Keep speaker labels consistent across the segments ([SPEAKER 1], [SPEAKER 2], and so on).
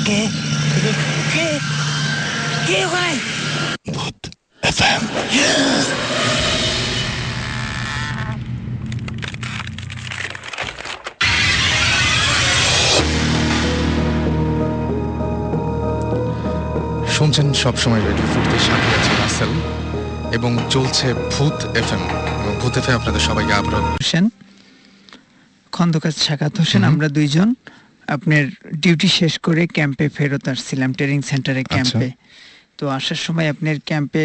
[SPEAKER 1] কে কে কে ওখানে?
[SPEAKER 2] ভূত এফএম। শুনছেন সবসময় রেডিও ফুটের সাথে আছে রাসেল এবং চলছে ভূত এফএম। এবং ভূত এফএম আপনাদের সবাইকে আবারও
[SPEAKER 3] হোসেন, খন্দকার সাকাত হোসেন, আমরা দুইজন আপনার ডিউটি শেষ করে ক্যাম্পে ফেরত আসছিলাম, ট্রেনিং সেন্টারে ক্যাম্পে। তো আসার সময় আপনার ক্যাম্পে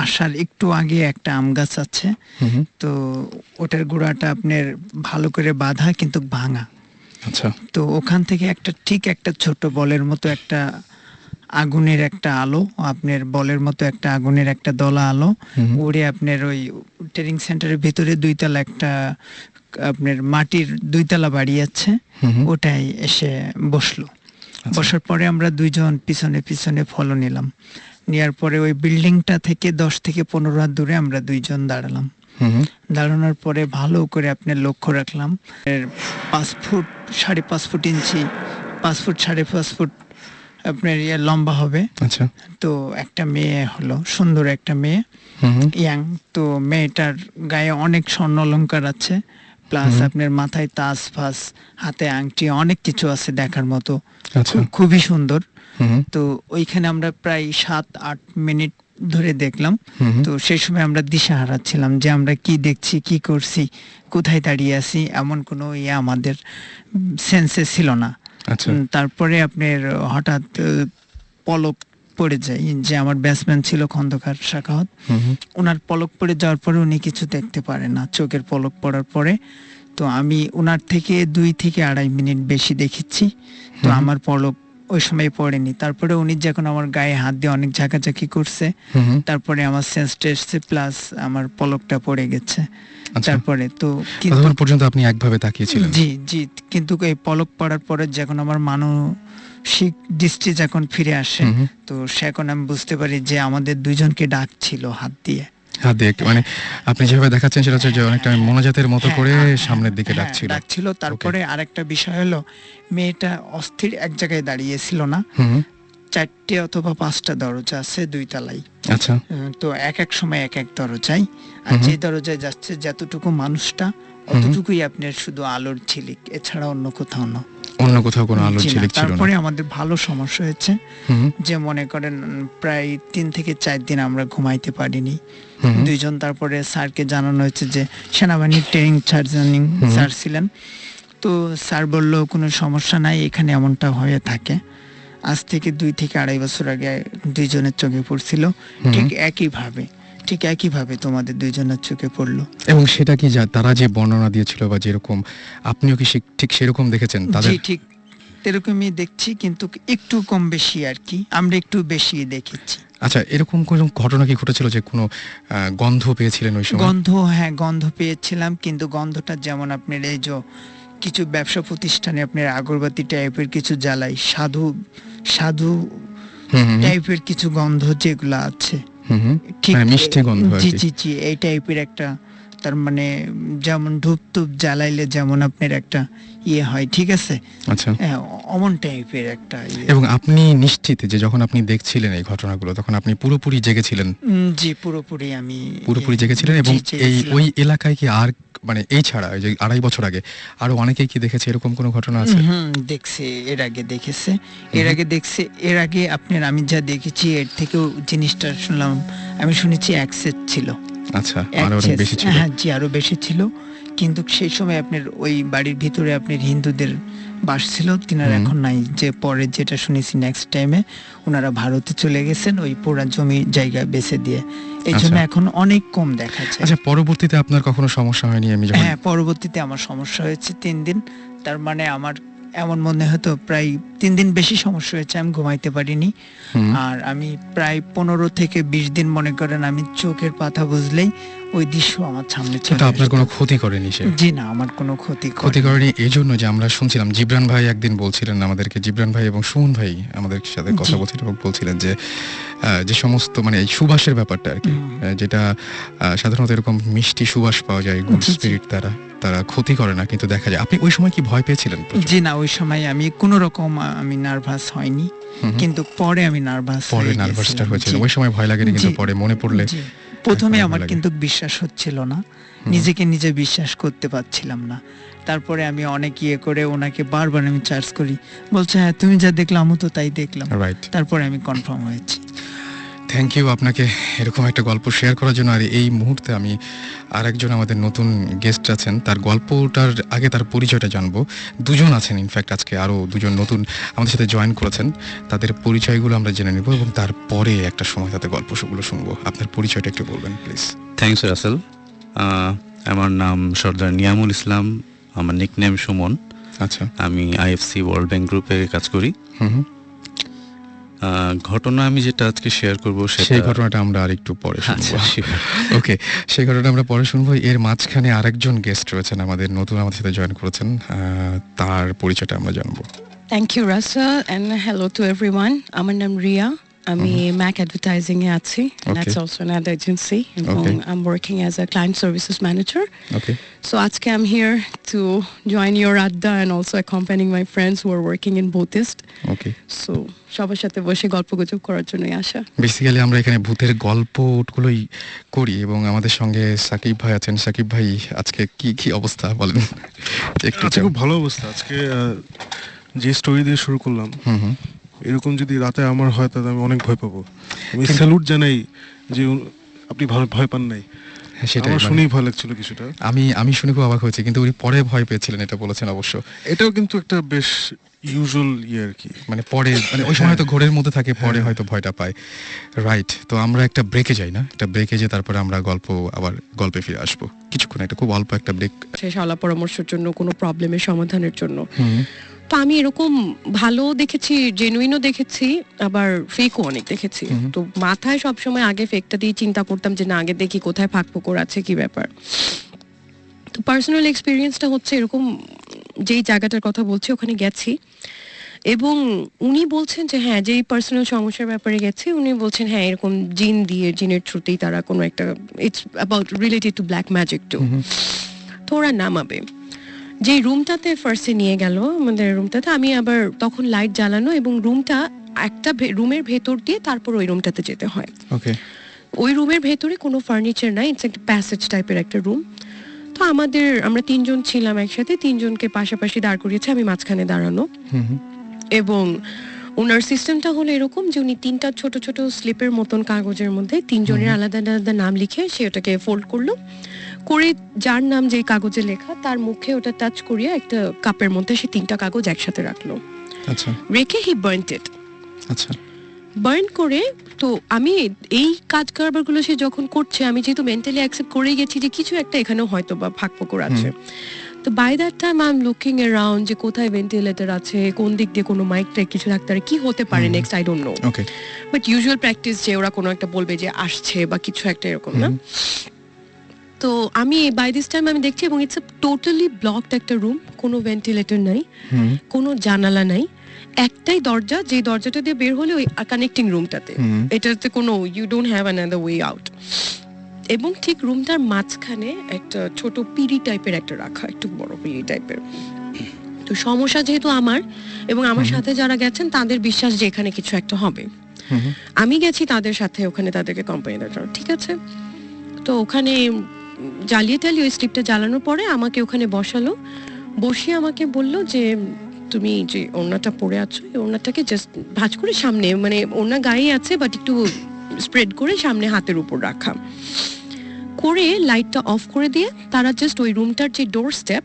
[SPEAKER 3] আসার একটু আগে একটা আম গাছ আছে, তো ওটার গোড়াটা আপনার ভালো করে বাঁধা কিন্তু ভাঙা।
[SPEAKER 2] আচ্ছা,
[SPEAKER 3] তো ওখান থেকে একটা ছোট বলের মতো একটা আগুনের একটা আলো, আপনার বলের মতো একটা আগুনের একটা দলা আলো উড়ে আপনার ওই ট্রেনিং সেন্টারের ভিতরে দুইতলা একটা আপনার মাটির দুইতলা বাড়ি আছে, ওটাই এসে বসলো। বসার পরে আমরা দুইজন পিছনে পিছনে ফলো নিলাম। নেওয়ার পরে ওই বিল্ডিংটা থেকে 10 থেকে 15 হাত দূরে আমরা দুইজন দাঁড়ালাম। দাঁড়ানোর পরে ভালো করে আপনার লক্ষ্য রাখলাম, 5 ফুট 5.5 ফুট ইঞ্চি, 5 ফুট 5.5 ফুট আপনার লম্বা হবে।
[SPEAKER 2] আচ্ছা,
[SPEAKER 3] তো একটা মেয়ে হলো, সুন্দর একটা মেয়ে, ইয়াং। তো মেয়েটার গায়ে অনেক স্বর্ণ অলংকার আছে, প্লাস আপনার মাথায় তাজ ফাজ, হাতে আংটি, অনেক কিছু আছে দেখার মতো, খুবই সুন্দর। তো ওইখানে আমরা প্রায় 7-8 মিনিট ধরে দেখলাম। তো সেই সময় আমরা দিশাহারা ছিলাম যে আমরা কি দেখছি, কি করছি, কোথায় দাঁড়িয়ে আছি, এমন কোনো আমাদের সেন্সে ছিল না। তারপরে আপনার হঠাৎ পলক পড়ে যায়, যে আমার ব্যাটসম্যান ছিল খন্দকার সাখাওয়াত, ওনার পলক পড়ে যাওয়ার পরে উনি কিছু দেখতে পারে না, চোখের পলক পড়ার পরে। তো আমি ওনার থেকে 2 থেকে 2.5 মিনিট বেশি দেখেছি, তো আমার পলক ওই সময় পড়েনি। তারপরে উনি যখন আমার গায়ে হাত দিয়ে অনেক ঝাঁকাঝাঁকি করছে, তারপরে আমার সেন্সটা এসছে, প্লাস আমার পলকটা পড়ে গেছে। তারপরে তো
[SPEAKER 2] ততক্ষণ পর্যন্ত আপনি একভাবে তাকিয়েছিলেন?
[SPEAKER 3] জি জি, কিন্তু এই পলক পড়ার পরে যখন আমার মানসিক দৃষ্টি যখন ফিরে আসে, তো সেখন আমি বুঝতে পারি যে আমাদের দুইজনকে ডাকছিল হাত দিয়ে।
[SPEAKER 2] মানে আপনি যেভাবে দেখাচ্ছেন সেটা হচ্ছে যে অনেকটা মোনাজাতের মতো করে সামনের দিকে ডাকছিল।
[SPEAKER 3] তারপরে আরেকটা বিষয় হলো, মেয়েটা অস্থির এক জায়গায় দাঁড়িয়েছিল না, 4টে অথবা 5টা দরজা আছে 2 তলায়।
[SPEAKER 2] আচ্ছা,
[SPEAKER 3] তো এক এক সময় এক এক দরজায়, আর যে দরজায় যাচ্ছে যতটুকু মানুষটা, অতটুকুই আপনার শুধু আলোর ঝিলিক, এছাড়া অন্য কোথাও না,
[SPEAKER 2] অন্য কোথাও কোনো আলোর ঝিলিক ছিল না।
[SPEAKER 3] তারপরে আমাদের ভালো সমস্যা হয়েছে, যে মনে করেন প্রায় 3 থেকে 4 দিন আমরা ঘুমাইতে পারিনি দুইজন। তারপরে স্যারকে জানানো হয়েছে, যে সেনাবাহিনীর ট্রেনিং স্যার ছিলেন, তো স্যার বলল কোনো সমস্যা নাই, এখানে এমনটা হয়ে থাকে। আজ থেকে 2 থেকে 2.5 বছর আগে দুইজনের চোখে পড়ছিল, ঠিক একইভাবে তোমাদের দুইজনের চোখে পড়লো।
[SPEAKER 2] এবং সেটা কি তারা যে বর্ণনা দিয়েছিল বা যেরকম, আপনিও কি ঠিক সেরকম দেখেছেন তাদের?
[SPEAKER 3] জি, ঠিক এরকমই দেখছি, কিন্তু একটু কম বেশি আর কি, আমরা একটু বেশি দেখেছি।
[SPEAKER 2] আচ্ছা, এরকম কোনো ঘটনা কি ঘটেছিল যে কোনো গন্ধ পেয়েছিলেন ওই সময়?
[SPEAKER 3] গন্ধ পেয়েছিলাম, কিন্তু গন্ধটা যেমন আপনার এই যে কিছু ব্যবসা প্রতিষ্ঠানে আপনার আগরবাতি টাইপের কিছু জ্বালাই, সাধু টাইপের কিছু গন্ধ যেগুলো আছে, ঠিক
[SPEAKER 2] মিষ্টি গন্ধ।
[SPEAKER 3] জি জি জি, এই টাইপের একটা, তার মানে যেমন ধূপ জ্বালাইলে যেমন আপনার একটা হয়, ঠিক আছে,
[SPEAKER 2] আচ্ছা,
[SPEAKER 3] অমন টাইপের একটা।
[SPEAKER 2] এবং আপনি নিশ্চিত যে যখন আপনি দেখছিলেন এই ঘটনাগুলো, তখন আপনি পুরোপুরি জেগেছিলেন?
[SPEAKER 3] জি, আমি
[SPEAKER 2] পুরোপুরি জেগেছিলেন। এবং ওই এলাকায় কি আর, মানে এই ছাড়া ওই যে 2.5 বছর আগে আরো অনেকেই কি দেখেছে এরকম কোনো ঘটনা আছে?
[SPEAKER 3] দেখছে, এর আগে দেখছে, এর আগে আপনার আমি যা দেখেছি এর থেকেও জিনিসটা শুনলাম, আমি শুনেছি অ্যাক্সেস ছিল।
[SPEAKER 2] আচ্ছা, আরো অনেক বেশি ছিল।
[SPEAKER 3] হ্যাঁ জি, আরো বেশি ছিল। কিন্তু সেই সময় আপনার ওই বাড়ির ভিতরে আপনার হিন্দুদের বাস ছিল, তিনারা এখন নাই। যে পরে যেটা শুনেছি, নেক্সট টাইমে ওনারা ভারতে চলে গেছেন, ওই পুরা জমি জায়গা বেচে দিয়ে, এই জন্য এখন অনেক কম দেখা যায়।
[SPEAKER 2] আচ্ছা, পরবর্তীতে আপনার কখনো সমস্যা হয়নি?
[SPEAKER 3] হ্যাঁ, পরবর্তীতে আমার সমস্যা হয়েছে 3 দিন। তার মানে আমার এমন মনে হতো প্রায় 3 দিন বেশি সমস্যা হয়েছে, আমি ঘুমাইতে পারিনি। আর আমি প্রায় 15 থেকে 20 দিন মনে করেন আমি চোখের পাতা বুঝলেই ওই দৃশ্য আমার সামনে
[SPEAKER 2] কিন্তু
[SPEAKER 3] চলে
[SPEAKER 2] আপনার
[SPEAKER 3] আসতো।
[SPEAKER 2] কোনো ক্ষতি করেনি সে?
[SPEAKER 3] জি না, আমার কোনো ক্ষতি
[SPEAKER 2] ক্ষতি করেনি এই জন্য যে আমরা শুনছিলাম জিবরান ভাই একদিন বলছিলেন আমাদেরকে, জিবরান ভাই এবং সুমন ভাই আমাদের সাথে কথা
[SPEAKER 3] জি।
[SPEAKER 2] বলছিলেন এবং বলছিলেন যে যে সমস্ত মানে এই সুবাসের ব্যাপারটা আর কি, যেটা সাধারণত এরকম মিষ্টি সুবাস পাওয়া যায় গুড
[SPEAKER 3] জি, জি।
[SPEAKER 2] স্পিরিট দ্বারা, তারা ক্ষতি করে না, কিন্তু দেখা যায়। আপনি ওই সময় কি ভয় পেয়েছিলেন প্রচুর?
[SPEAKER 3] জি না, ওই সময় আমি কোনো রকম আমি নার্ভাস হয়নি,
[SPEAKER 2] হুম হুম।
[SPEAKER 3] কিন্তু পরে আমি নার্ভাস
[SPEAKER 2] পরে নার্ভাসটা হয়েছিল, ওই সময় ভয় লাগেনি, কিন্তু
[SPEAKER 3] জি।
[SPEAKER 2] পরে মনে পড়লে
[SPEAKER 3] জি। প্রথমে
[SPEAKER 2] ভয়
[SPEAKER 3] আমার
[SPEAKER 2] লাগে।
[SPEAKER 3] কিন্তু বিশ্বাস হচ্ছিল না,
[SPEAKER 2] হুম।
[SPEAKER 3] নিজেকে নিজে বিশ্বাস করতে পারছিলাম না। তারপরে আমি অনেক করে ওনাকে বারবার আমি চার্জ করি, বলছে হ্যাঁ তুমি যা দেখলাম আমি তো তাই দেখলাম।
[SPEAKER 2] রাইট।
[SPEAKER 3] তারপরে আমি কনফার্ম হয়েছি।
[SPEAKER 2] থ্যাংক ইউ আপনাকে এরকম একটা গল্প শেয়ার করার জন্য। আর এই মুহূর্তে আমি আরেকজন আমাদের নতুন গেস্ট আছেন, তার গল্পটার আগে তার পরিচয়টা জানবো। দুজন আছেন ইনফ্যাক্ট, আজকে আরও দুজন নতুন আমাদের সাথে জয়েন করেছেন, তাদের পরিচয়গুলো আমরা জেনে নেব এবং তারপরে একটা সময় তাদের গল্পগুলো শুনবো। আপনার পরিচয়টা একটু বলবেন প্লিজ।
[SPEAKER 4] থ্যাংকস রাসেল। আমার নাম সর্দার নিয়ামুল ইসলাম, আমার নিকনেম সুমন।
[SPEAKER 2] আচ্ছা।
[SPEAKER 4] আমি আইএফসি ওয়ার্ল্ড ব্যাংক গ্রুপে কাজ করি।
[SPEAKER 2] হুম হুম।
[SPEAKER 4] ঘটনা আমি যেটা আজকে শেয়ার করব
[SPEAKER 2] সেই ঘটনাটা আমরা আরেকটু পরে শুনবো। ওকে, সেই ঘটনাটা আমরা পরে শুনবো। এর মাঝখানে আরেকজন গেস্ট রয়েছেন আমাদের নতুন, আমাদের সাথে জয়েন করেছেন, তার পরিচয়টা আমরা জানবো।
[SPEAKER 5] Thank you, Russell, and hello to everyone. আমার নাম রিয়া, আমি ম্যাক অ্যাডভার্টাইজিং এ আছি, and that's
[SPEAKER 2] Okay.
[SPEAKER 5] also an ad agency, এবং
[SPEAKER 2] Okay.
[SPEAKER 5] I'm working as a client services manager.
[SPEAKER 2] Okay.
[SPEAKER 5] So আজকে I'm here to join your adda and also accompanying my friends who are working in Buddhist.
[SPEAKER 2] Okay.
[SPEAKER 5] So সবার সাথে বসে গল্পগুজব করার জন্যই আসা।
[SPEAKER 2] Basically আমরা এখানে ভূতের গল্পগুলোই করি এবং আমাদের সঙ্গে সাকিব ভাই আছেন। সাকিব ভাই, আজকে কি কি অবস্থা বলেন একটু।
[SPEAKER 6] আজকে খুব ভালো অবস্থা। আজকে যে স্টোরি দিয়ে শুরু করলাম,
[SPEAKER 2] হুম হুম।
[SPEAKER 6] এরকম যদি রাতে আমার হয় তাহলে আমি অনেক ভয় পাবো। আমি স্যালুট জানাই যে আপনি ভয় পান নাই।
[SPEAKER 2] হ্যাঁ, সেটাই
[SPEAKER 6] আমার
[SPEAKER 2] মানে
[SPEAKER 6] শুনেই ভয় লাগছিল কিছুটা।
[SPEAKER 2] আমি শুনে খুব অবাক হয়েছি, কিন্তু উনি পরে ভয় পেয়েছিলেন এটা বলেছেন অবশ্য।
[SPEAKER 6] এটাও কিন্তু একটা বেশ ইউজুয়াল আর কি।
[SPEAKER 2] মানে পরে মানে ওই সময় হয়তো ঘোরের মধ্যে থাকে, পরে হয়তো ভয়টা পায়। রাইট। তো আমরা একটা ব্রেকে যাই না, একটা ব্রেকে যে তারপরে আমরা গল্পে ফিরে আসবো কিছুক্ষণ, একটা খুব অল্প একটা ব্রেক।
[SPEAKER 5] শেষ আলাপ পরামর্শের জন্য, কোনো প্রবলেমের সমাধানের জন্য। তো আমি এরকম ভালো দেখেছি, জেনুইনও দেখেছি, আবার ফেকও অনেক দেখেছি। তো মাথায় সবসময় আগে ফেকটা দিয়ে চিন্তা করতাম যে না, আগে দেখি কোথায় ফাঁক ফোকর আছে, কি ব্যাপার। তো পার্সোনাল এক্সপিরিয়েন্সটা হচ্ছে এরকম, যেই জায়গাটার কথা বলছি ওখানে গেছি এবং উনি বলছেন যে হ্যাঁ, যেই পার্সোনাল সমস্যার ব্যাপারে গেছে উনি বলছেন হ্যাঁ এরকম জিনের থ্রুতেই তারা কোনো একটা, it's about related to black magic to. তো ওরা নামাবে। যে রুমটাতে ফার্স্টে নিয়ে গেল, আমাদের রুমটাতে, আমি আবার তখন লাইট জ্বালানো এবং রুমটা একটা রুমের ভেতর দিয়ে তারপর ওই রুমটাতে যেতে হয়।
[SPEAKER 2] ওকে।
[SPEAKER 5] ওই রুমের ভেতরে কোনো ফার্নিচার নাই, ইটস একটা প্যাসেজ টাইপের একটা রুম। তো আমরা তিনজন ছিলাম একসাথে, তিনজনকে পাশাপাশি দাঁড় করিয়েছে, আমি মাঝখানে দাঁড়ানো।
[SPEAKER 2] হুম হুম।
[SPEAKER 5] এবং ওনার সিস্টেমটা হলো এরকম যে উনি তিনটা ছোট ছোট স্লিপের মতন কাগজের মধ্যে তিনজনের আলাদা আলাদা নাম লিখে সে ওটাকে ফোল্ড করলো, করে যার নাম যে কাগজে লেখা তার মুখে ওটা টাচ করিয়ে একটা কাপের মধ্যে সে তিনটা কাগজ একসাথে রাখলো,
[SPEAKER 2] আচ্ছা
[SPEAKER 5] রেখে হি বার্নড ইট।
[SPEAKER 2] আচ্ছা।
[SPEAKER 5] বার্ন করে, তো আমি এই কাজ কারবারগুলো সে যখন করছে, আমি যেহেতু মেন্টালি অ্যাকসেপ্ট করে গেছি যে কিছু একটা এখানেও হয়তো বা ফাঁক ফোকর আছে। তো by that time I am looking around যে কোথায় ভেন্টিলেটর আছে, কোন দিক দিয়ে কোনো মাইক টাইক কিছু থাকতে পারে, কি হতে পারে next, I don't no.
[SPEAKER 2] Okay.
[SPEAKER 5] But usual practice যে ওরা কোনো একটা বলবে যে আসছে বা কিছু একটা এরকম না। তো আমি বাই দিস টাইম আমি দেখছি এবং ইটস টোটালি ব্লকড একটা রুম, কোনো ভেন্টিলেটর নাই, কোনো জানালা নাই, একটাই দরজা, যে দরজাটা দিয়ে বের হলে ওই কানেক্টিং রুমটাতে, এটাতে কোনো you don't have another way out. এবং ঠিক রুমটার মাঝখানে একটা ছোট পিড়ি টাইপের একটা রাখা, একটু বড় পিড়ি টাইপের। তো সমস্যা যেহেতু আমার এবং আমার সাথে যারা গেছেন তাদের বিশ্বাস যে এখানে কিছু একটা হবে, আমি গেছি তাদের সাথে ওখানে তাদেরকে কোম্পানি দেওয়ার জন্য, ঠিক আছে। তো ওখানে জ্বালিয়ে ওই স্লিপটা জ্বালানোর পরে আমাকে ওখানে বসালো, বসিয়ে আমাকে বলল যে তুমি যে ওড়নাটা পরে আছো, এই ওড়নাটাকে জাস্ট ভাঁজ করে সামনে, মানে ওড়না গায়ে আছে বাট একটু স্প্রেড করে সামনে হাতের উপর রাখা, করে লাইটটা অফ করে দিয়ে তারা জাস্ট ওই রুমটার যে ডোর স্টেপ,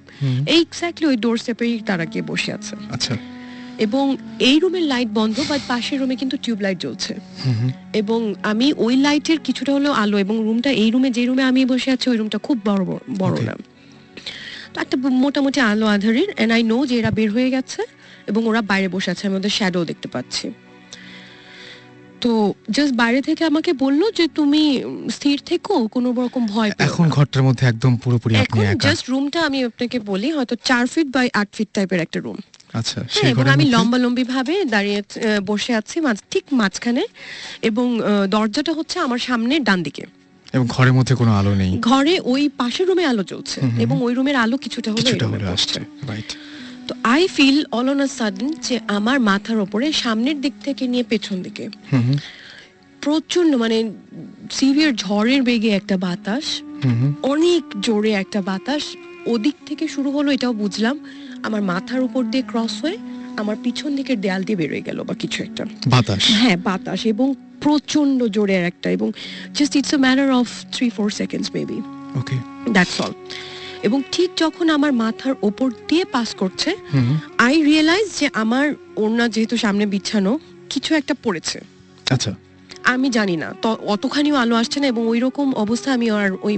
[SPEAKER 5] এই এক্স্যাক্টলি ওই ডোর স্টেপেই তারা গিয়ে বসে আছে।
[SPEAKER 2] আচ্ছা।
[SPEAKER 5] এবং এই রুমের লাইট বন্ধ, বাট পাশের রুমে কিন্তু টিউব লাইট জ্বলছে। এবং আমি ওই লাইটের কিছুটা হলো আলো, এবং রুমটা, এই রুমে যে রুমে আমি বসে আছি ওই রুমটা খুব বড় না, তো একটা মোটামুটি আলো আধারের। এন্ড আই নো যে এরা বের হয়ে গেছে এবং ওরা বাইরে বসে আছে, আমি ওদের শ্যাডো দেখতে পাচ্ছি। তো তো জাস্ট বাইরে থেকে আমাকে বললো যে তুমি স্থির থেকো, কোনো রকম ভয় পেও
[SPEAKER 2] এখন
[SPEAKER 5] না।
[SPEAKER 2] ঘরটার মধ্যে একদম পুরোপুরি আপনি
[SPEAKER 5] এখন
[SPEAKER 2] একা।
[SPEAKER 5] জাস্ট রুমটা আমি আপনাকে বলি হয়তো 4 ফিট বাই 8 ফিট টাইপের একটা রুম।
[SPEAKER 2] আচ্ছা,
[SPEAKER 5] হ্যাঁ,
[SPEAKER 2] সেই
[SPEAKER 5] এবং
[SPEAKER 2] ঘরের
[SPEAKER 5] আমি
[SPEAKER 2] মধ্যে
[SPEAKER 5] লম্বালম্বি ভাবে দাঁড়িয়ে বসে আছি ঠিক মাঝখানে, এবং দরজাটা হচ্ছে আমার সামনে ডান দিকে।
[SPEAKER 2] এবং ঘরের মধ্যে কোনো আলো নেই,
[SPEAKER 5] ঘরে ওই পাশের রুমে আলো জ্বলছে,
[SPEAKER 2] হুম হুম।
[SPEAKER 5] এবং ওই রুমের আলো কিছুটা হলে এই
[SPEAKER 2] কিছুটা
[SPEAKER 5] রুমে
[SPEAKER 2] হলে
[SPEAKER 5] পড়ছে।
[SPEAKER 2] আসছে, রাইট।
[SPEAKER 5] তো I feel all on a sudden যে আমার মাথার ওপরে সামনের দিক থেকে নিয়ে পেছন দিকে
[SPEAKER 2] হুম হুম,
[SPEAKER 5] প্রচন্ড মানে সিভিয়ার ঝড়ের বেগে একটা বাতাস,
[SPEAKER 2] হুম হুম,
[SPEAKER 5] অনেক জোরে একটা বাতাস ওদিক থেকে শুরু হলো, এটাও বুঝলাম, আমার মাথার উপর দিয়ে ক্রস হয়ে আমার পিছন দিকের দেয়াল দিয়ে বেরোয় গেল বা কিছু একটা।
[SPEAKER 2] বাতাস।
[SPEAKER 5] হ্যাঁ, বাতাস, এবং প্রচন্ড জোরে একটা, এবং just it's a matter of 3-4 seconds maybe,
[SPEAKER 2] okay.
[SPEAKER 5] That's all. এবং ঠিক যখন আমার মাথার ওপর দিয়ে পাস করছে,
[SPEAKER 2] হুম হুম,
[SPEAKER 5] আই রিয়েলাইজ যে আমার ওড়না যেহেতু সামনে বিছানো, কিছু একটা পড়েছে।
[SPEAKER 2] আচ্ছা,
[SPEAKER 5] আমি জানি না, তো অতখানিও আলো আসছে না, এবং ওই রকম অবস্থা আমি আর ওই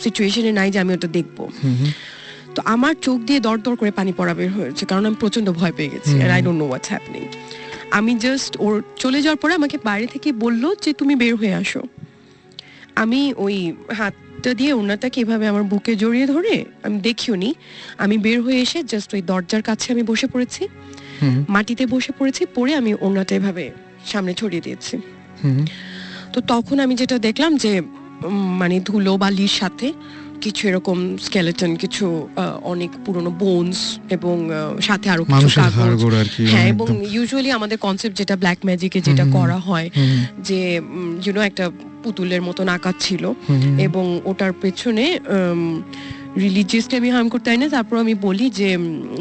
[SPEAKER 5] সিচুয়েশনে নাই যে আমি ওটা দেখবো।
[SPEAKER 2] হুম হুম,
[SPEAKER 5] তো আমার চোখ দিয়ে দর দর করে পানি পড়া বের হয়েছে, কারণ আমি প্রচন্ড ভয় পেয়ে গেছি, আর I don't know what's happening. আমি জাস্ট ওর চলে যাওয়ার পরে আমাকে বাইরে থেকে বললো যে তুমি বের হয়ে আসো। আমি ওই হাতটা দিয়ে ওনাটাকে এভাবে আমার বুকে জড়িয়ে ধরে, আমি দেখিও নি, আমি বের হয়ে এসে জাস্ট ওই দরজার কাছে আমি বসে পড়েছি,
[SPEAKER 2] হুম হুম,
[SPEAKER 5] মাটিতে বসে পড়েছি, পরে আমি ওনাটা এভাবে সামনে ছড়িয়ে দিয়েছি।
[SPEAKER 2] হুম হুম,
[SPEAKER 5] তো তখন আমি যেটা দেখলাম যে মানে ধুলো বালির সাথে কিছু এরকম স্কেলেটন, কিছু অনেক পুরনো বোনস, এবং সাথে আরো কিছু
[SPEAKER 2] মানুষের
[SPEAKER 5] কাগজ।
[SPEAKER 2] হাড়গোড় আর কি,
[SPEAKER 5] হ্যাঁ,
[SPEAKER 2] একদম।
[SPEAKER 5] এবং ইউজুয়ালি আমাদের কনসেপ্ট যেটা ব্ল্যাক ম্যাজিকে যেটা
[SPEAKER 2] হুম,
[SPEAKER 5] করা হয়,
[SPEAKER 2] হুম
[SPEAKER 5] যে একটা পুতুলের মতন আকার ছিল,
[SPEAKER 2] হুম, হুম,
[SPEAKER 5] এবং ওটার পেছনে রিলিজিয়াসলি আমি হার্ম করতে চাই না, তারপর আমি বলি যে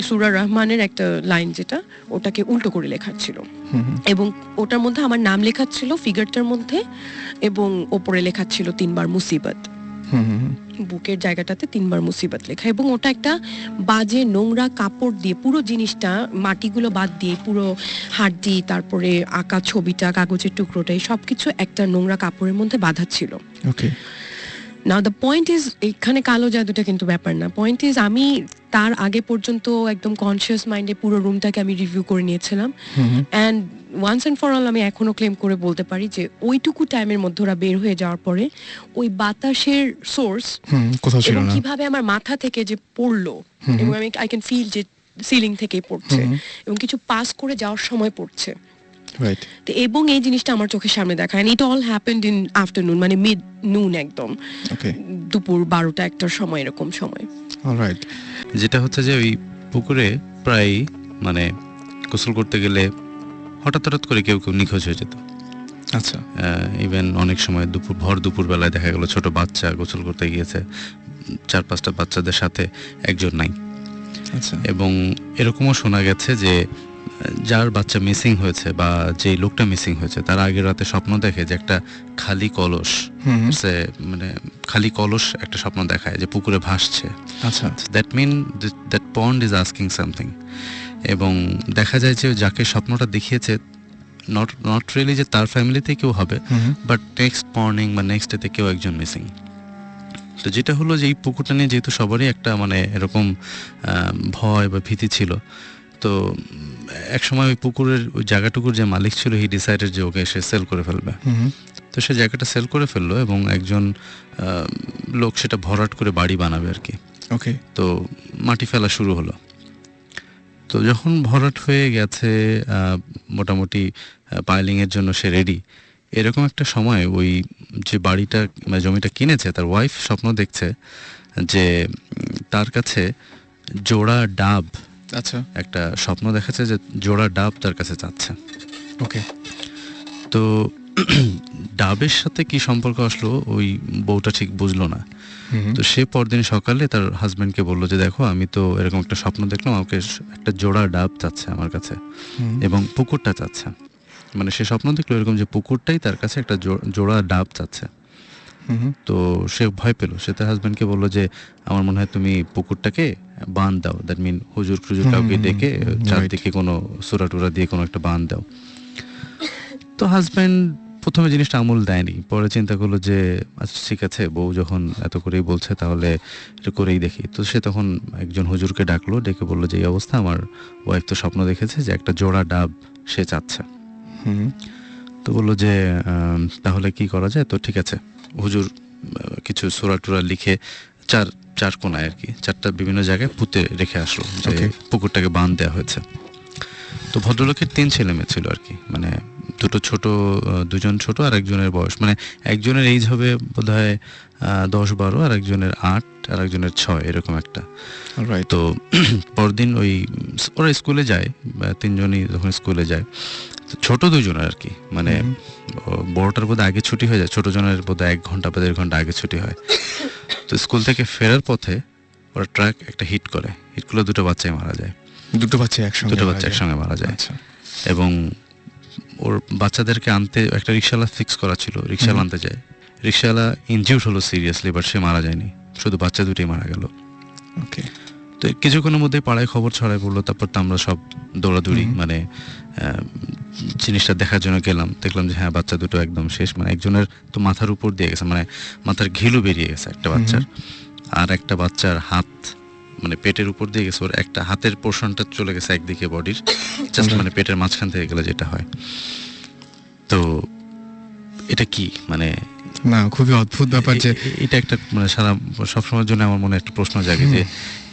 [SPEAKER 5] সূরা রহমানের একটা লাইন যেটা ওটাকে উল্টো করে লেখা ছিল,
[SPEAKER 2] হুম হুম,
[SPEAKER 5] এবং ওটার মধ্যে আমার নাম লেখা ছিল ফিগারটার মধ্যে, এবং ওপরে লেখা ছিল 3 বার মুসিবত,
[SPEAKER 2] হুম হুম,
[SPEAKER 5] বুকের জায়গাটাতে 3 বার মুসিবত লেখা, এবং ওটা একটা বাজে নোংরা কাপড় দিয়ে পুরো জিনিসটা, মাটিগুলো বাদ দিয়ে পুরো হাড্ডি, তারপরে আঁকা ছবিটা, কাগজের টুকরোটা, এই সবকিছু একটা নোংরা কাপড়ের মধ্যে বাঁধা ছিল।
[SPEAKER 2] ওকে।
[SPEAKER 5] নাও দ্য পয়েন্ট ইজ, এখানে কালো জাদুটা কিন্তু ব্যাপার না, পয়েন্ট ইজ আমি তার আগে পর্যন্ত একদম কনসিয়াস মাইন্ডে পুরো রুমটাকে আমি রিভিউ করে নিয়েছিলাম,
[SPEAKER 2] hmm hmm,
[SPEAKER 5] and once and for all আমি এখনো ক্লেম করে বলতে পারি যে ওইটুকু টাইমের মধ্যে ওরা বের হয়ে যাওয়ার পরে ওই বাতাসের সোর্স
[SPEAKER 2] হুম, কোথাও ছিল
[SPEAKER 5] এবং
[SPEAKER 2] না।
[SPEAKER 5] কিভাবে আমার মাথা থেকে যে পড়লো,
[SPEAKER 2] হুম।
[SPEAKER 5] এবং আমি আই ক্যান ফিল যে সিলিং থেকেই পড়ছে,
[SPEAKER 2] হুম।
[SPEAKER 5] এবং কিছু পাস করে যাওয়ার সময় পড়ছে,
[SPEAKER 2] রাইট।
[SPEAKER 5] তো এবং এই জিনিসটা আমার চোখের সামনে দেখা, and it all happened in afternoon, মানে মিড নুন, একদম
[SPEAKER 2] ওকে,
[SPEAKER 5] দুপুর 12টা-1টার সময়, এরকম সময়।
[SPEAKER 2] অলরাইট।
[SPEAKER 4] যেটা হচ্ছে যে ওই পুকুরে প্রায় মানে গোসল করতে গেলে হঠাৎ হঠাৎ করে কেউ কেউ নিখোঁজ হয়ে যেত।
[SPEAKER 2] আচ্ছা,
[SPEAKER 4] ইভেন অনেক সময় দুপুর বেলায় দেখা গেল ছোট বাচ্চা গোসল করতে গিয়েছে, 4-5টা বাচ্চাদের সাথে একজন নাই।
[SPEAKER 2] আচ্ছা,
[SPEAKER 4] এবং এরকমও শোনা গেছে যে যার বাচ্চা মিসিং হয়েছে বা যে লোকটা মিসিং হয়েছে তার আগের রাতে স্বপ্ন দেখে যে একটা খালি কলস,
[SPEAKER 2] হুম হুম,
[SPEAKER 4] মানে খালি কলস একটা স্বপ্ন দেখায় যে পুকুরে ভাসছে।
[SPEAKER 2] আচ্ছা,
[SPEAKER 4] that mean that pond is asking something. এবং দেখা যায় যে যাকে স্বপ্নটা দেখিয়েছে নট রিয়েলি যে তার ফ্যামিলিতে কেউ হবে,
[SPEAKER 2] হুম হুম,
[SPEAKER 4] বাট নেক্সট মর্নিং বা নেক্সট ডেতে কেউ একজন মিসিং। তো যেটা হলো যে এই পুকুরটা নিয়ে যেহেতু সবারই একটা মানে এরকম ভয় বা ভীতি ছিল, তো এক সময় ওই পুকুরের ওই জায়গাটুকুর যে মালিক ছিল হি ডিসাইডেড যে ওকে সে সেল করে ফেলবে।
[SPEAKER 2] হুম হুম,
[SPEAKER 4] তো সে জায়গাটা সেল করে ফেললো এবং একজন লোক সেটা ভরাট করে বাড়ি বানাবে আর কি।
[SPEAKER 2] ওকে,
[SPEAKER 4] তো মাটি ফেলা শুরু হলো। তো যখন ভরাট হয়ে গেছে, মোটামুটি পাইলিংয়ের জন্য সে রেডি, এরকম একটা সময় ওই যে বাড়িটা মানে জমিটা কিনেছে তার ওয়াইফ স্বপ্ন দেখছে যে তার কাছে জোড়া ডাব,
[SPEAKER 2] আচ্ছা,
[SPEAKER 4] একটা স্বপ্ন দেখাচ্ছে যে জোড়া ডাব তার কাছে চাচ্ছে।
[SPEAKER 2] ওকে,
[SPEAKER 4] তো ডাবের সাথে কি সম্পর্ক আসলো ওই বউটা ঠিক বুঝলো না।
[SPEAKER 2] হুম হুম,
[SPEAKER 4] তো সে পরদিন সকালে তার হাজব্যান্ডকে বললো যে দেখো আমি তো এরকম একটা স্বপ্ন দেখলাম, আমাকে একটা জোড়া ডাব চাচ্ছে আমার কাছে
[SPEAKER 2] হুম,
[SPEAKER 4] এবং পুকুরটা চাচ্ছে, মানে সে স্বপ্ন দেখলো এরকম যে পুকুরটাই তার কাছে একটা জোড়া ডাব চাচ্ছে।
[SPEAKER 2] হুম হুম,
[SPEAKER 4] তো সে ভয় পেলো, সে তার হাজব্যান্ডকে বললো যে আমার মনে হয় তুমি পুকুরটাকে বাঁধ দাও, দ্যাট মিন হুজুর কাউকে ডেকে চারদিকে কোনো সুরা টুরা দিয়ে কোনো একটা বাঁধ দাও। তো হাজব্যান্ড প্রথমে জিনিসটা আমল দেয়নি, পরে চিন্তা করলো যে আচ্ছা ঠিক আছে, বউ যখন এত করেই বলছে তাহলে এটা করেই দেখি। তো সে তখন একজন হুজুরকে ডাকলো, ডেকে বললো যে এই অবস্থা, আমার ওয়াইফ তো স্বপ্ন দেখেছে যে একটা জোড়া ডাব সে চাচ্ছে।
[SPEAKER 2] হুম,
[SPEAKER 4] তো বললো যে তাহলে কি করা যায়, তো ঠিক আছে হুজুর কিছু সূরা টুরা লিখে চার কোনায় আর কি 4টা বিভিন্ন জায়গায় পুঁতে রেখে আসলো যে পুকুরটাকে বাঁধ দেওয়া হয়েছে। তো ভদ্রলোকের 3 ছেলে মেয়ে ছিল আর কি, মানে দুজন ছোট আর একজনের বয়স, মানে একজনের এইজ হবে বোধহয় 10-12, আর একজনের 8 আর একজনের 6 এরকম একটা। তো পরদিন ওরা স্কুলে যায়, 3জনই যখন স্কুলে যায়, ছোট 2জনের আর কি, মানে বড়টার বোধহয় আগে ছুটি হয়ে যায়, ছোট জনের বোধহয় 1 ঘন্টা বা 1.5 ঘন্টা আগে ছুটি হয়। তো স্কুল থেকে ফেরার পথে ওরা ট্রাক একটা হিট করলে 2 বাচ্চাই মারা যায়।
[SPEAKER 2] 2 বাচ্চা একসঙ্গে
[SPEAKER 4] মারা যায়। এবং ওর বাচ্চাদেরকে আনতে একটা রিক্সাওয়ালা ফিক্স করা ছিল, রিক্সাওয়ালা আনতে যায়, রিক্সাওয়ালা ইনজিউর্ড হলো সিরিয়াসলি, বাট সে মারা যায়নি, শুধু বাচ্চা 2টিই মারা গেল।
[SPEAKER 2] ওকে।
[SPEAKER 4] তো কিছুক্ষণের মধ্যে পাড়ায় খবর ছড়ায় পড়লো, তারপর তো আমরা সব দৌড়াদৌড়ি মানে জিনিসটা দেখার জন্য গেলাম, দেখলাম যে হ্যাঁ বাচ্চা 2 একদম শেষ, মানে একজনের তো মাথার উপর দিয়ে গেছে, মানে মাথার ঘিলু বেরিয়ে গেছে একটা বাচ্চার, আর একটা বাচ্চার হাত মানে পেটের উপর দিয়ে গেছে, ওর একটা হাতের পোর্শনটা চলে গেছে একদিকে বডির, জাস্ট মানে পেটের মাঝখান থেকে গেলে যেটা হয়। তো এটা কি মানে
[SPEAKER 2] না, খুবই অদ্ভুত ব্যাপার যে
[SPEAKER 4] এটা একটা মানে সারা সবসময়ের জন্য আমার মনে একটা প্রশ্ন জাগে যে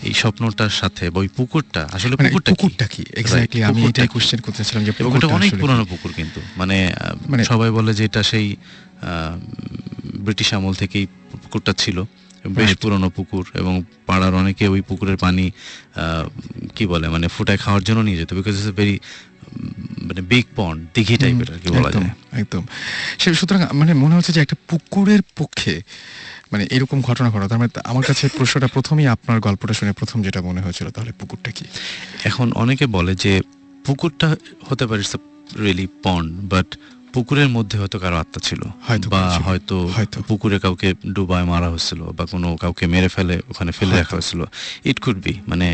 [SPEAKER 4] এই স্বপ্নটার সাথে ওই পুকুরটা আসলে
[SPEAKER 2] পুকুরটা কি এক্স্যাক্টলি, আমি এটাই কোশ্চেন করতেছিলাম যে
[SPEAKER 4] পুকুরটা অনেক পুরনো পুকুর, কিন্তু মানে সবাই বলে যে এটা সেই ব্রিটিশ আমল থেকেই পুকুরটা ছিল, বেশ পুরনো পুকুর, এবং পাড়ার অনেকে ওই পুকুরের পানি কি বলে মানে ফুটায় খাওয়ার জন্য নিয়ে যেত, বিকজ ইটস ভেরি মানে বিগ পন্ড, দিঘি টাইপের আর কি বলা যায়।
[SPEAKER 2] একদম। সুতরাং মানে মনে হচ্ছে যে একটা পুকুরের পক্ষে মানে এরকম ঘটনা ঘটা, তার মানে আমার কাছে প্রশ্নটা প্রথমেই আপনার গল্পটা শুনে প্রথম যেটা মনে হয়েছিল, তাহলে পুকুরটা কি?
[SPEAKER 4] এখন অনেকে বলে যে পুকুরটা হতে পারে রিয়েলি পন্ড, বাট পুকুরের মধ্যে হয়তো কারো আত্মা ছিল, বা হয়তো পুকুরে কাউকে ডুবায় মারা হয়েছিল, বা কোনো কাউকে মেরে ফেলে ওখানে ফেলে রাখা হয়েছিল, ইট কুড বি মানে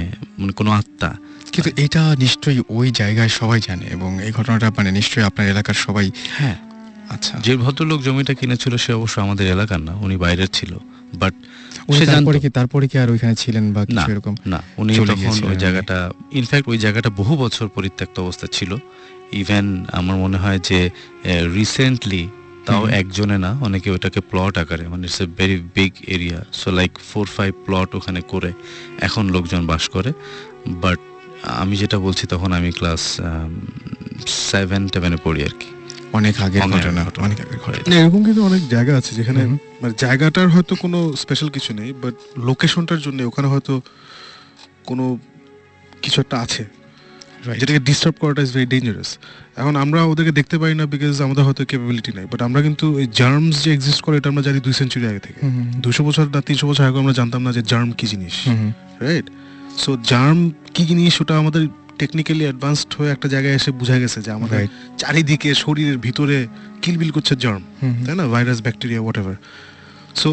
[SPEAKER 4] কোনো আত্মা।
[SPEAKER 2] কিন্তু এটা নিশ্চয়ই ওই জায়গায় সবাই জানে, এবং এই ঘটনাটা মানে নিশ্চয়ই আপনার এলাকার সবাই।
[SPEAKER 4] হ্যাঁ, আচ্ছা, যে ভদ্রলোক জমিটা কিনেছিল সে অবশ্য আমাদের এলাকার না, উনি বাইরের ছিল, বাট
[SPEAKER 2] তারপরে কি আর ওইখানে ছিলেন বা কিছু এরকম?
[SPEAKER 4] না, উনি তখন ওই জায়গাটা, ইনফ্যাক্ট ওই জায়গাটা বহু বছর পরিত্যক্ত অবস্থা ছিল। ইভেন আমার মনে হয় যে রিসেন্টলি তাও একজনে না, অনেকে ওটাকে প্লট আকারে, মানে it's a very big area, so like 4-5 plot ওখানে করে এখন লোকজন বাস করে। বাট আমি যেটা বলছি তখন আমি ক্লাস 7-10 পড়ি আর কি,
[SPEAKER 2] অনেক আগের ঘটনা, অনেক আগের ঘটনা।
[SPEAKER 6] এরকম কিন্তু অনেক জায়গা আছে যেখানে মানে জায়গাটার হয়তো কোনো স্পেশাল কিছু নেই, বাট লোকেশনটার জন্য ওখানে হয়তো কোনো কিছু একটা আছে যেটাকে ডিস্টার্ব করাটা ইজ ভেরি ডেঞ্জারাস। এখন আমরা ওদেরকে দেখতে পাই না বিকজ আমাদের হয়তো ক্যাপাবিলিটি নাই, বাট আমরা কিন্তু এই জার্মস যে এক্সিস্ট করে এটা আমরা জানি 2 সেঞ্চুরি আগে থেকে। 200 বছর না 300 বছর আগে আমরা জানতাম না যে জার্ম কি জিনিস, রাইট? সো জার্ম কি জিনিস ওটা আমাদের টেকনিক্যালি অ্যাডভান্সড হয়ে একটা জায়গায় এসে বোঝা গেছে যে আমাদের চারিদিকে শরীরের ভিতরে কিলবিল করছে জার্ম, তাই না? Virus, bacteria, whatever. সো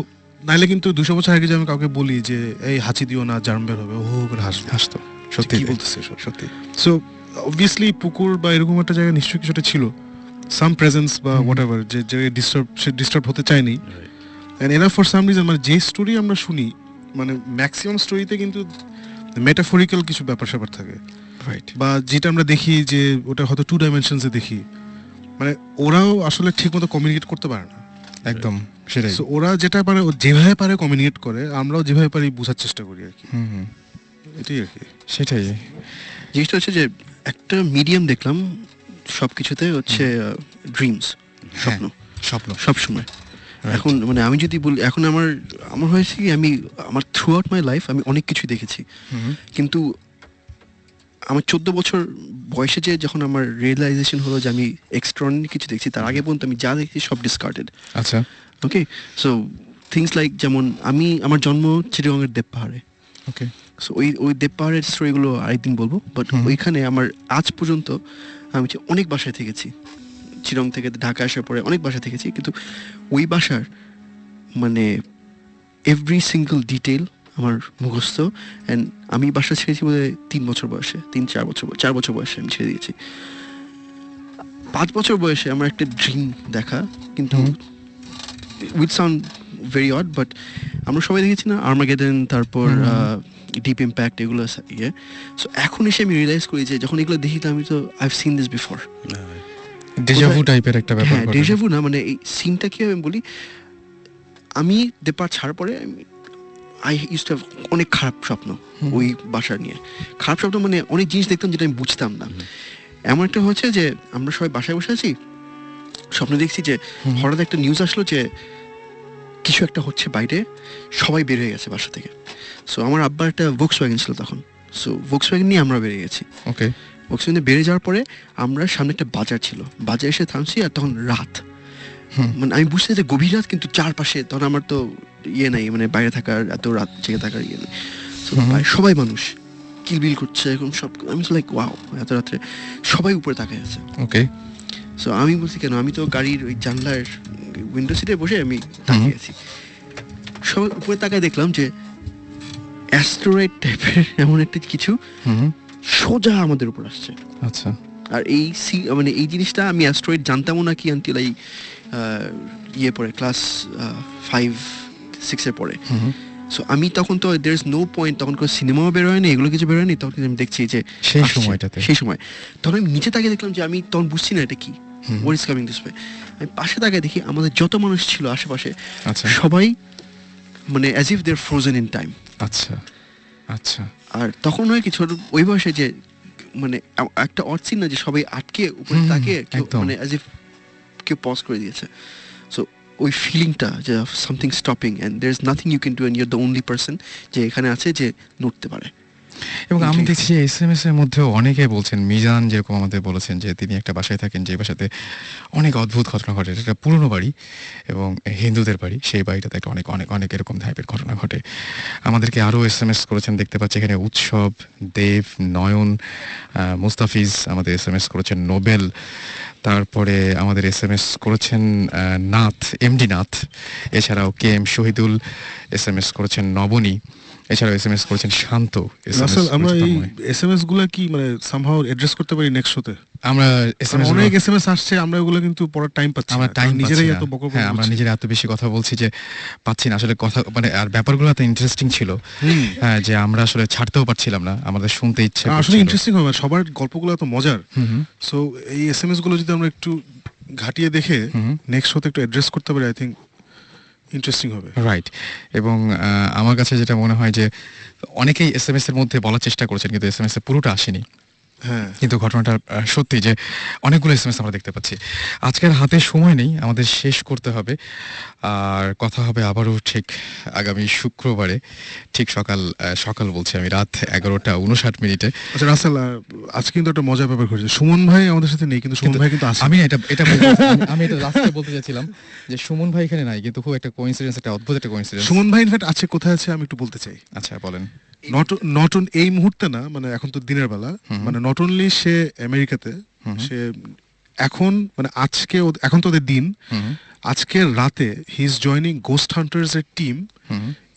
[SPEAKER 6] নাইলে কিন্তু 200 বছর আগে যে আমি কাউকে বলি যে এই হাঁচি দিও না জার্ম বের হবে, ও করে হাসতো, সত্যি কি বলতেছে সত্যি। সো অবভিয়াসলি পুকুর বা এরকম একটা জায়গায় নিশ্চয়ই কিছুটা ছিল, সাম প্রেজেন্স বা হোয়াটএভার, যে ডিস্টার্ব হতে চায়নি। And enough for some reason, মানে যে স্টোরি আমরা শুনি, মানে ম্যাক্সিমাম স্টোরিতে কিন্তু মেটাফরিক্যাল কিছু ব্যাপার স্যাপার থাকে, রাইট? বা যেটা আমরা দেখি যে ওটা হয়তো 2 ডাইমেনশনসে দেখি, মানে ওরাও আসলে ঠিকমতো কমিউনিকেট করতে পারে না।
[SPEAKER 2] একদম সেটাই।
[SPEAKER 6] সো ওরা যেটা পারে, ও যেভাবে পারে কমিউনিকেট করে, আমরাও যেভাবে পারি বোঝার চেষ্টা করি আর কি। এটাই আর কি।
[SPEAKER 2] সেটাই
[SPEAKER 7] জিনিসটা হচ্ছে যে একটা মিডিয়াম দেখলাম সবকিছুতে হচ্ছে ড্রিমস, স্বপ্ন সবসময়। এখন মানে আমি যদি বলি, এখন আমার হয়েছে কি, আমার থ্রু আউট মাই লাইফ আমি অনেক কিছু দেখেছি, কিন্তু আমার 14 বছর বয়সে যে যখন আমার রিয়েলাইজেশন হলো যে আমি এক্সট্রাঅর্ডিনারি কিছু দেখছি, তার আগে পর্যন্ত আমি যা দেখছি সব ডিসকার্ডেড।
[SPEAKER 2] আচ্ছা,
[SPEAKER 7] ওকে। সো থিংস লাইক, যেমন আমার জন্ম চিটাগংয়ের দেব পাহাড়ে।
[SPEAKER 2] ওকে।
[SPEAKER 7] সো ওই দেব পাহাড়ের স্টোরিগুলো আরেকদিন বলবো, বাট ওইখানে আমার আজ পর্যন্ত আমি অনেক বাসায় থেকেছি, চিরং থেকে ঢাকা আসার পরে অনেক বাসায় থেকেছি, কিন্তু ওই বাসার মানে এভরি সিঙ্গল ডিটেল আমার মুখস্থ। অ্যান্ড আমি বাসা ছেড়েছি বলে 3 বছর বয়সে, 4 বছর বয়সে আমি ছেড়ে দিয়েছি। 5 বছর বয়সে আমার একটা ড্রিম দেখা, কিন্তু with sound very odd, but আমরা সবাই দেখেছি না আর্মাগেডন, তারপর ডিপ ইম্প্যাক্ট, এগুলো ইয়ে। সো এখন এসে আমি রিয়েলাইজ করি যে যখন এগুলো দেখি, তো আমি তো I have seen this before.
[SPEAKER 2] Déjà vu টাইপের একটা ব্যাপার
[SPEAKER 7] হ্যাঁ
[SPEAKER 2] ঘটে।
[SPEAKER 7] ডেজাভু না, মানে এই সিনটা কি আমি বলি, আমি দেপার ছাড়ার পরে আই ইউজ টু হ্যাভ অনেক খারাপ স্বপ্ন ওই বাসা নিয়ে। খারাপ স্বপ্ন মানে অনেক জিনিস দেখতাম যেটা আমি বুঝতাম না। এমন একটা হয়েছে যে আমরা সবাই বাসায় বসে আছি, স্বপ্ন দেখছি যে হঠাৎ একটা নিউজ আসলো যে কিছু একটা হচ্ছে বাইরে, সবাই বের হয়ে গেছে বাসা থেকে। সো আমার আব্বার একটা ভোক্সওয়াগন ছিল তখন, সো ভোক্সওয়াগন নিয়ে আমরা বেরিয়ে গেছি।
[SPEAKER 2] ওকে।
[SPEAKER 7] ভোক্সওয়াগনে বেরিয়ে যাওয়ার পরে আমরা সামনে একটা বাজার ছিল, বাজারে এসে থামছি, আর তখন রাত। মানে আমি বুঝতে যে গভীর রাত, কিন্তু চারপাশে তখন আমার তো ইয়ে নাই, মানে বাইরে থাকার এত রাত জেগে থাকার ইয়ে নেই। So, সবাই মানুষ কিলবিল করছে এরকম সব। আমি তো লাইক ওয়াও, এত রাত্রে সবাই উপরে তাকায় আছে।
[SPEAKER 2] ওকে।
[SPEAKER 7] সো আমি বলছি কেন, আমি তো গাড়ির ওই জানলার উইন্ডো সিটে বসে আমি তাকিয়ে আছি। সবাই উপরে তাকায় দেখলাম যে অ্যাস্টেরয়েড টাইপের এমন একটা কিছু সোজা আমাদের উপর আসছে।
[SPEAKER 2] আচ্ছা।
[SPEAKER 7] আর এই মানে এই জিনিসটা আমি অ্যাস্টেরয়েড জানতামও না কি আনটিল এই ইয়ে পরে ক্লাস 5-6 এর পরে। সো আমি তখন তো দের ইজ নো পয়েন্ট, তখন কোনো সিনেমাও বের হয়নি, এগুলো কিছু বের হয়নি। তখন আমি দেখছি যে
[SPEAKER 2] সেই
[SPEAKER 7] আসছে,
[SPEAKER 2] সময়টাতে
[SPEAKER 7] সেই সময় তখন আমি নিচে তাকিয়ে দেখলাম যে আমি তখন বুঝছি না এটা কি, what is coming this way. আমি পাশে তাকিয়ে দেখি আমাদের যত মানুষ ছিল আশেপাশে
[SPEAKER 2] আচ্ছা।
[SPEAKER 7] সবাই মানে as if they are frozen in time.
[SPEAKER 2] আচ্ছা আচ্ছা।
[SPEAKER 7] আর তখন হয় কি ছোট ওই বয়সে যে মানে একটা অর্চিন না যে সবাই আটকে উপরে তাকিয়ে কেউ
[SPEAKER 2] একদম।
[SPEAKER 7] মানে অ্যাজ ইফ কেউ পজ করে দিয়েছে। সো ওই ফিলিংটা যে something stopping and there is nothing you can do and you are the only person যে এখানে আছে যে নড়তে পারে।
[SPEAKER 2] এবং আমি দেখছি যে এসএমএস এর মধ্যেও অনেকে বলছেন, মিজান যেরকম আমাদের বলেছেন যে তিনি একটা বাসায় থাকেন, যে বাসাতে অনেক অদ্ভুত ঘটনা ঘটে। এটা একটা পুরনো বাড়ি এবং হিন্দুদের বাড়ি, সেই বাড়িটাতে একটা অনেক অনেক অনেক এরকম টাইপের ঘটনা ঘটে। আমাদেরকে আরও এসএমএস করেছেন, দেখতে পাচ্ছি এখানে উৎসব, দেব, নয়ন, মুস্তাফিজ আমাদের এসএমএস করেছেন, নোবেল, তারপরে আমাদের এসএমএস করেছেন নাথ, এমডি নাথ, এছাড়াও কে এম শহীদুল এসএমএস করেছেন, নবনী, এছাড়াও এসএমএস করেছেন শান্ত।
[SPEAKER 6] রাসেল, আমরা এই এসএমএস গুলা কি মানে সামহাউ অ্যাড্রেস করতে পারি নেক্সট শোতে?
[SPEAKER 2] আমরা এসএমএস
[SPEAKER 6] অনেক এসএমএস আসছে, আমরা ওগুলো কিন্তু পড়ার টাইম পাচ্ছি না,
[SPEAKER 2] আমরা টাইম
[SPEAKER 6] নিজেরাই এত বকর
[SPEAKER 2] হ্যাঁ, আমরা নিজেরা এত বেশি কথা বলছি যে পাচ্ছি না আসলে কথা, মানে আর ব্যাপারগুলো এত ইন্টারেস্টিং ছিল হ্যাঁ, যে আমরা আসলে ছাড়তেও পারছিলাম না, আমাদের শুনতে ইচ্ছে
[SPEAKER 6] আসলে ইন্টারেস্টিং হবে, সবার গল্পগুলো এত মজার। সো এই এসএমএস গুলো যদি আমরা একটু ঘাটিয়ে দেখে নেক্সট শোতে একটু অ্যাড্রেস করতে পারি, আই থিঙ্ক ইন্টারেস্টিং হবে।
[SPEAKER 2] রাইট। এবং আমার কাছে যেটা মনে হয় যে অনেকেই এসএমএস এর মধ্যে বলার চেষ্টা করেছেন, কিন্তু এসএমএস এ পুরোটা আসেনি।
[SPEAKER 6] হ্যাঁ,
[SPEAKER 2] কিন্তু ঘটনাটা সত্যি যে অনেকগুলো এসএমএস আমরা দেখতে পাচ্ছি। আজকের হাতে সময় নেই, আমাদের শেষ করতে হবে। আর কথা হবে আবারও ঠিক আগামী শুক্রবারে, ঠিক সকাল বলছি আমি, রাত 11:59।
[SPEAKER 6] আচ্ছা রাসেল, আজকে কিন্তু একটা মজার ব্যাপার ঘটেছে। সুমন ভাই আমাদের সাথে নেই, কিন্তু সুমন ভাই কিন্তু আছে।
[SPEAKER 2] আমি এটা লাস্টে বলতে চাইছিলাম যে সুমন ভাই এখানে নাই, কিন্তু খুব একটা কোইন্সিডেন্স, একটা অদ্ভুত একটা কোইন্সিডেন্স।
[SPEAKER 6] সুমন ভাই ইনফ্যাক্ট আছে, কোথায় আছে আমি একটু বলতে চাই।
[SPEAKER 2] আচ্ছা বলেন।
[SPEAKER 6] নট অন এই মুহূর্তে না, মানে এখন তো দিনের বেলা, মানে নট অনলি সে আমেরিকাতে, সে এখন মানে আজকে এখন তো ওদের দিন, আজকে রাতে he is joining ghost hunters এর team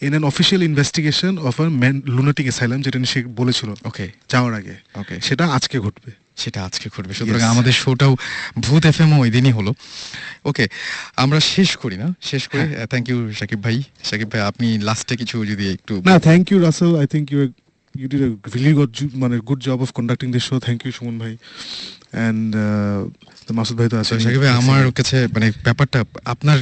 [SPEAKER 6] in an official investigation of a lunatic asylum, যেটা সে বলেছিল
[SPEAKER 2] ওকে
[SPEAKER 6] যাওয়ার আগে।
[SPEAKER 2] ওকে,
[SPEAKER 6] সেটা আজকে ঘটবে।
[SPEAKER 2] সুতরাং আমাদের শোটাও ভূত এফএম ওই দিনই হলো। ওকে, আমরা শেষ করি। থ্যাংক ইউ সাকিব ভাই, আপনি লাস্টে কিছু যদি একটু।
[SPEAKER 6] না, thank you Russell, I think you did a really good job of conducting this show. Thank you Suman ভাই, and মাসুদ ভাই তো আছে।
[SPEAKER 2] সাকিব ভাই, আমার কাছে মানে ব্যাপারটা আপনার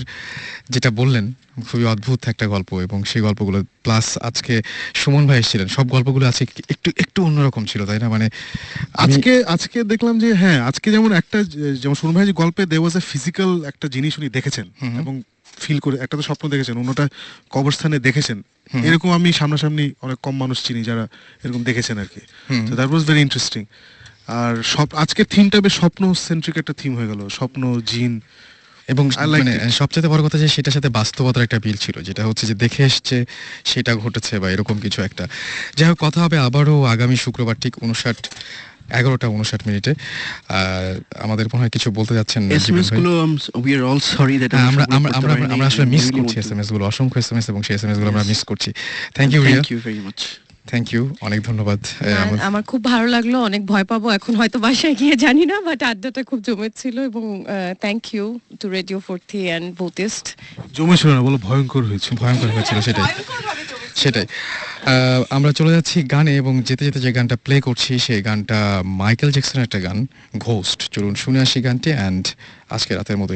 [SPEAKER 2] যেটা বললেন খুবই অদ্ভুত একটা গল্প, এবং সেই গল্পগুলো প্লাস আজকে সুমন ভাই এসেছিলেন, সব গল্পগুলো আছে একটু অন্যরকম ছিল, তাই না? মানে
[SPEAKER 6] আজকে দেখলাম যে হ্যাঁ, আজকে যেমন সুমন ভাই যে গল্পে there was a physical একটা জিনিস উনি দেখেছেন এবং ফিল করে, একটা তো স্বপ্ন দেখেছেন, অন্যটা কবরস্থানে দেখেছেন। এরকম আমি সামনাসামনি অনেক কম মানুষ চিনি যারা এরকম দেখেছেন আর কি। তো দ্যাট ওয়াজ ভেরি ইন্টারেস্টিং। আর আজকের থিমটা বেশ স্বপ্ন সেন্ট্রিক একটা থিম হয়ে গেল, স্বপ্ন, জিন,
[SPEAKER 2] এবং মানে সবচেয়ে বড় কথা যে সেটার সাথে বাস্তবতার একটা বিল ছিল, যেটা হচ্ছে যে দেখে এসছে সেটা ঘটেছে বা এরকম কিছু একটা। যাই হোক, কথা হবে আবারও আগামী শুক্রবার ঠিক 11:59। আমাদের মনে হয় কিছু বলতে যাচ্ছেন। আমরা আসলে মিস করছি এসএমএস গুলো, অসংখ্য এসএমএস, এবং সেই এসএমএস গুলো আমরা মিস করছি। Thank you
[SPEAKER 7] very much.
[SPEAKER 2] Thank you, অনেক ধন্যবাদ।
[SPEAKER 5] আমার খুব ভালো লাগলো, অনেক ভয় পাবো এখন হয়তো বাসায় গিয়ে, জানি না, বাট আড্ডাটা খুব জমেছিল। এবং thank you to radio 40 and ভূতিস্ট।
[SPEAKER 6] জমেছিল না বলো, ভয়ঙ্কর হয়েছিল।
[SPEAKER 2] সেটাই। আমরা চলে যাচ্ছি গানে এবং যেতে যেতে যে গানটা প্লে করছি সেই গানটা মাইকেল জ্যাকসনের একটা গান ঘোস্ট। চলুন শুনে আসি গানটি অ্যান্ড আজকে রাতের মতো